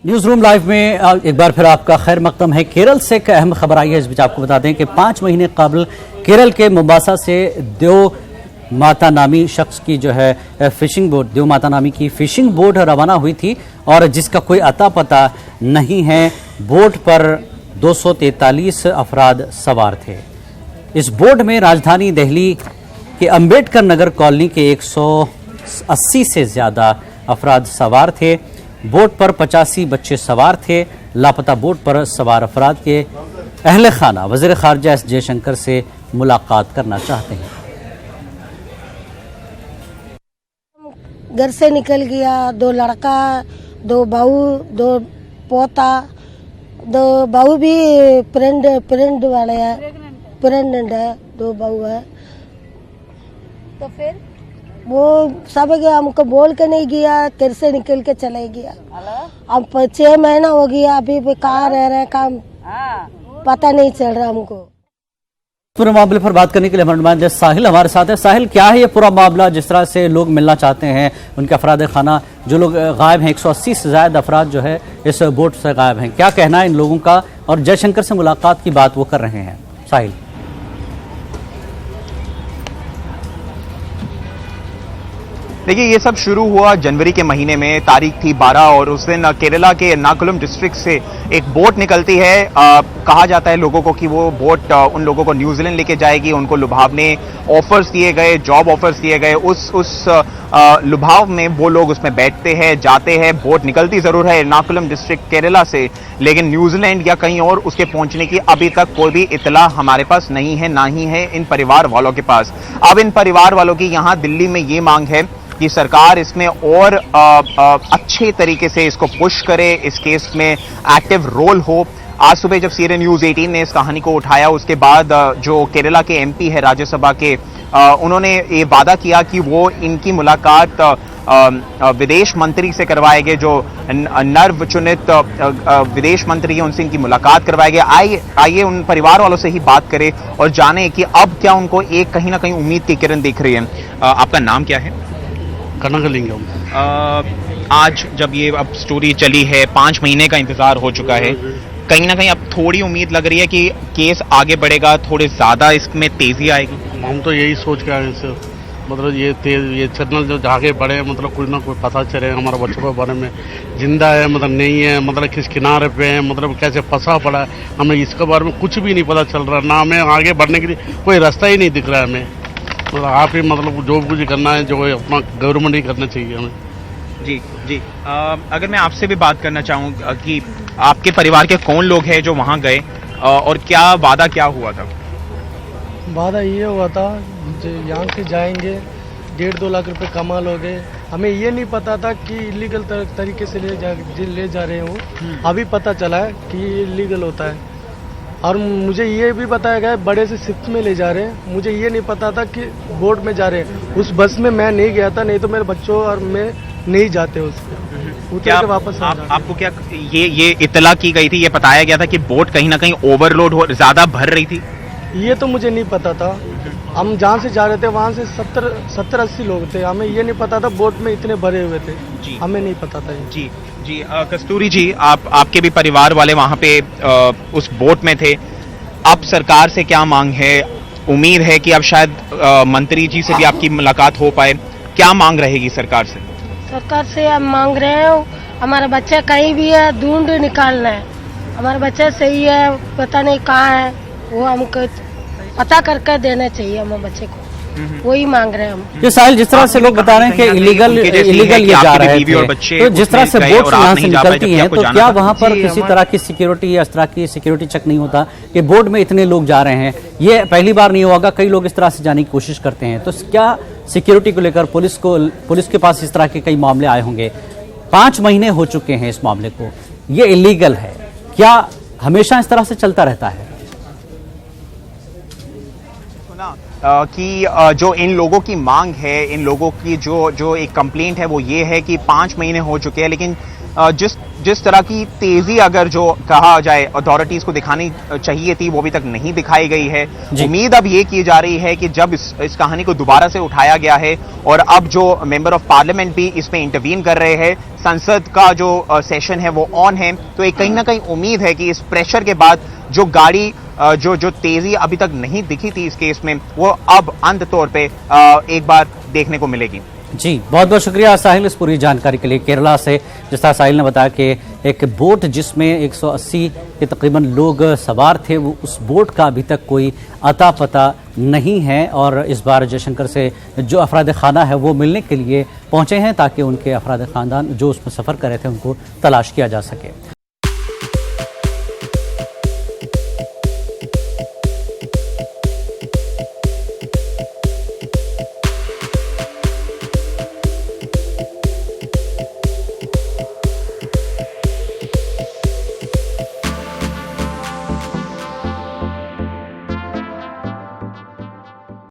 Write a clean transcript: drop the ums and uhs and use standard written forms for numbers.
News room live में एक बार फिर आपका खैर मकदम है। केरल से एक अहम खबर आई है। इस बीच आपको बता दें कि 5 महीने कबल केरल के मुंबासा से देव माता नामी शख्स की जो है फिशिंग बोट, देव माता नामी की फिशिंग बोट रवाना हुई थी और जिसका कोई अता पता नहीं है। बोट पर 243 अफराद सवार थे। इस बोट में राजधानी दिल्ली के अंबेडकर नगर कॉलोनी के 180 से ज्यादा अफराद सवार थे। बोट पर 85 बच्चे सवार थे। लापता बोट पर सवार अफराद के अहले खाना वज़ीर ख़ारजा एस जयशंकर से मुलाकात करना चाहते हैं। घर से निकल गया 2 लड़का, 2 बहू, 2 पोता, 2 बहू भी प्रेग्नेंट वाले है, प्रेग्नेंट है, 2 बहू है। तो फिर वो सब गया, हमको बोल के नहीं गया, घर से निकल के चले गया। अब 6 महीना हो गया, अभी भी कहाँ रह रहे हैं, काम पता नहीं चल रहा हमको। पूरे मामले पर बात करने के लिए हमारे नुमाइंदे साहिल हमारे साथ है। साहिल, क्या है ये पूरा मामला? जिस तरह से लोग मिलना चाहते हैं, उनके अफराद खाना जो लोग गायब हैं, 180 से ज्यादा अफराद जो है इस बोट से गायब हैं, क्या कहना है इन लोगों का? और जयशंकर से मुलाकात की बात वो कर रहे हैं। साहिल, देखिए, ये सब शुरू हुआ जनवरी के महीने में। तारीख थी 12 और उस दिन केरला के एर्नाकुलम डिस्ट्रिक्ट से एक बोट निकलती है। कहा जाता है लोगों को कि वो बोट उन लोगों को न्यूजीलैंड लेके जाएगी। उनको लुभावने ऑफर्स दिए गए, जॉब ऑफर्स दिए गए। उस लुभाव में वो लोग उसमें बैठते हैं, जाते हैं। बोट निकलती जरूर है एर्नाकुलम डिस्ट्रिक्ट केरला से, लेकिन न्यूजीलैंड या कहीं और उसके पहुंचने की अभी तक कोई भी इतला हमारे पास नहीं है, ना ही है इन परिवार वालों के पास। अब इन परिवार वालों की यहाँ दिल्ली में ये मांग है कि सरकार इसमें और अच्छे तरीके से इसको पुश करे, इस केस में एक्टिव रोल हो। आज सुबह जब CNN News 18 ने इस कहानी को उठाया, उसके बाद जो केरला के MP है राज्यसभा के, उन्होंने ये वादा किया कि वो इनकी मुलाकात विदेश मंत्री से करवाएंगे। जो नव चुनित विदेश मंत्री हैं उनसे इनकी मुलाकात करवाएंगे। आइए उन परिवार वालों से ही बात करें और जाने कि अब क्या उनको एक कहीं ना कहीं उम्मीद की किरण दिख रही है। आपका नाम क्या है? कनकलिंगम। आज जब ये अब स्टोरी चली है, 5 महीने का इंतजार हो चुका है, कहीं ना कहीं अब थोड़ी उम्मीद लग रही है कि केस आगे बढ़ेगा, थोड़े ज्यादा इसमें तेजी आएगी। हम तो यही सोच के आए हैं, मतलब ये चैनल जो आगे बढ़े, मतलब कुछ ना कुछ पता चले हमारे बच्चों के बारे में, जिंदा है मतलब नहीं है, मतलब किस किनारे पे है, मतलब कैसे फंसा पड़ा है, हमें इसके बारे में कुछ भी नहीं पता चल रहा। ना हमें आगे बढ़ने के लिए कोई रास्ता ही नहीं दिख रहा है हमें। मतलब आप ही मतलब जो कुछ करना है, जो अपना गवर्नमेंट ही करना चाहिए हमें। जी। अगर मैं आपसे भी बात करना चाहूँ कि आपके परिवार के कौन लोग हैं जो वहाँ गए और क्या वादा क्या हुआ था? वादा ये हुआ था यहाँ से जाएंगे 1.5-2 लाख रुपए कमा लोगे। हमें ये नहीं पता था कि इलीगल तरीके से ले जा रहे हो। अभी पता चला है कि इलीगल होता है। और मुझे ये भी बताया गया बड़े से शिप में ले जा रहे हैं। मुझे ये नहीं पता था कि बोट में जा रहे हैं। उस बस में मैं नहीं गया था, नहीं तो मेरे बच्चों और मैं नहीं जाते उसमें। क्या वापस आपको क्या ये इतला की गई थी, ये बताया गया था कि बोट कहीं ना कहीं ओवरलोड हो ज्यादा भर रही थी? ये तो मुझे नहीं पता था। हम जहाँ से जा रहे थे वहाँ से 70-80 लोग थे। हमें ये नहीं पता था बोट में इतने भरे हुए थे। हमें नहीं पता था। जी। कस्तूरी जी, आपके भी परिवार वाले वहाँ पे उस बोट में थे। अब सरकार से क्या मांग है? उम्मीद है कि अब शायद मंत्री जी से भी आपकी मुलाकात हो पाए। क्या मांग रहेगी सरकार से? सरकार से हम मांग रहे हैं, हमारा बच्चा कहीं भी है, ढूंढ निकालना है। हमारा बच्चा सही है, पता नहीं कहाँ है, वो हमको पता करके देना चाहिए हमारे बच्चे को। वही मांग रहे हैं हम। ये साहिल, जिस तरह से लोग बता रहे हैं कि इलीगल ये जा रहे थे, तो जिस तरह से बोट यहाँ से निकलती हैं, तो क्या वहाँ पर किसी तरह की सिक्योरिटी या इस तरह की सिक्योरिटी चेक नहीं होता कि बोट में इतने लोग जा रहे हैं? ये पहली बार नहीं होगा, कई लोग इस तरह से जाने की कोशिश करते हैं। तो क्या सिक्योरिटी को लेकर पुलिस के पास इस तरह के कई मामले आए होंगे? 5 महीने हो चुके हैं इस मामले को, ये इलीगल है। क्या हमेशा इस तरह से चलता रहता है? कि जो इन लोगों की मांग है, इन लोगों की जो एक कंप्लेंट है, वो ये है कि 5 महीने हो चुके हैं, लेकिन जिस तरह की तेजी अगर जो कहा जाए अथॉरिटीज को दिखानी चाहिए थी वो अभी तक नहीं दिखाई गई है। उम्मीद अब ये की जा रही है कि जब इस कहानी को दोबारा से उठाया गया है और अब जो मेंबर ऑफ पार्लियामेंट भी इसमें इंटरवीन कर रहे हैं, संसद का जो सेशन है वो ऑन है, तो एक कहीं ना कहीं उम्मीद है कि इस प्रेशर के बाद जो गाड़ी जो तेजी अभी तक नहीं दिखी थी इस केस में, वो अब अंत तौर पे एक बार देखने को मिलेगी। जी, बहुत बहुत शुक्रिया साहिल इस पूरी जानकारी के लिए। केरला से जिस तरह साहिल ने बताया कि एक बोट जिसमें 180 के तकरीबन लोग सवार थे, वो उस बोट का अभी तक कोई अता पता नहीं है और इस बार जयशंकर से जो अफराद खाना है वो मिलने के लिए पहुंचे हैं ताकि उनके अफराद खानदान जो उसमें सफ़र कर रहे थे उनको तलाश किया जा सके।